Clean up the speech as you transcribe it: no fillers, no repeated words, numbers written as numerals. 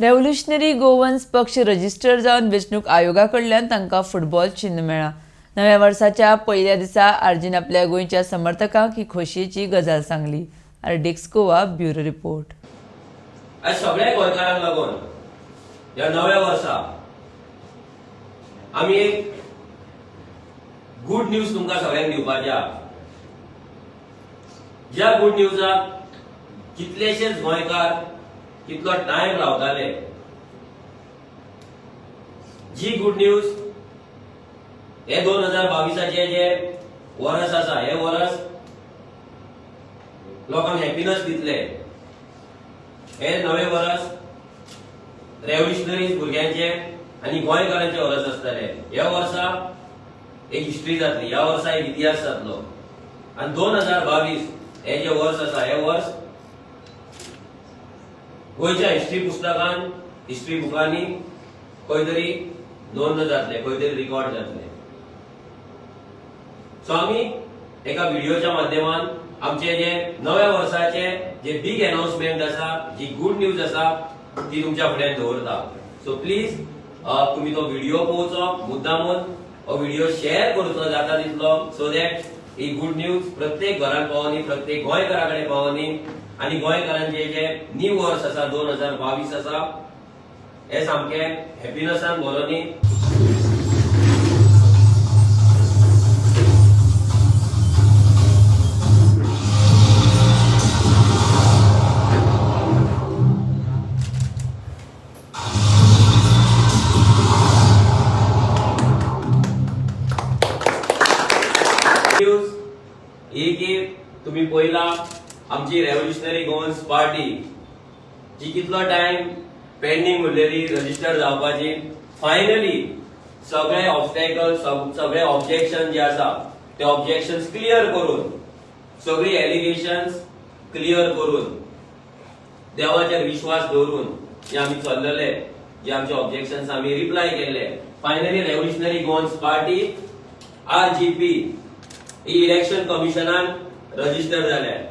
Revolutionary Goans पक्ष register जावन वेंचणूक आयोगाकडल्यान तांकां फुटबॉल चिन्ह मेळ्ळां. नव्या वर्साच्या पयल्या दिसा आर्जीन आपल्या गोंयच्या समर्थकांक ही खोशयेची गजाल सांगली. आर्डिक्स गोवा ब्युरो रिपोर्ट. आज सगळ्या गोंयकारांक लागून ह्या नव्या वर्सा आमी एक गुड न्यूज तुमकां सगळ्यांक दिवपाचे आहा. ज्या गुड न्यूजाक कितलेशेच गोंयकार कितलो टायम रावताले, जी गुड न्यूज हे 2022चे जे वर्स आसा, हे वर्स लोकांक हॅपीनेस दितले. हे नवे वर्स रेव्होल्युशनरी भुरग्यांचे आणि गोंयकारांचे वर्स आसतले. ह्या वर्सा एक हिस्ट्री जातली, ह्या वर्सा एक इतिहास जातलो. आणि 2022 हे जे वर्स आसा, हे वर्स गोंयच्या हिस्ट्री पुस्तकान, हिस्ट्री बुकांनी खंय तरी नोंद जातले, खंय तरी रिकॉर्ड जातले. सो आमी एका व्हिडिओच्या माध्यमान आमचे जे नव्या वर्साचे जे बिग अनाउन्समेंट आसा, जी गुड न्यूज आसा, ती तुमच्या फुड्यान दवरता. सो प्लीज तुम्ही तो व्हिडिओ पळोवचो, मुद्दामून हो व्हिडिओ शेअर करचो जाता तितलो, so that he good news प्रत्येक घरात पावनी, प्रत्येक गोंयकाराकडे पावनी, आणि गोंयकारांचे जे न्यू वर्स आसा 2022 आसा, हे सामके हॅपीनेसान भरोनी. न्यूज ही की तुम्ही पहिला आमची रेव्होल्युशनरी गोवन्स पार्टी जी कितलो टाइम पेंडिंग उरलेली रजिस्टर जावपाची, फायनली सगळे ऑब्स्टॅकल्स, सगळे ऑब्जेक्शन जे आसा ते ऑब्जेक्शन्स क्लियर करून, सगळी एलिगेशन्स क्लियर करून, देवाचेर विश्वास दवरून जे आमी चल्लेले, जे आमचे ऑब्जेक्शन्स आमी रिप्लाय केले, finally revolutionary Goans party RGP ही इलेक्शन कमिशनान रजिस्टर जाल्या.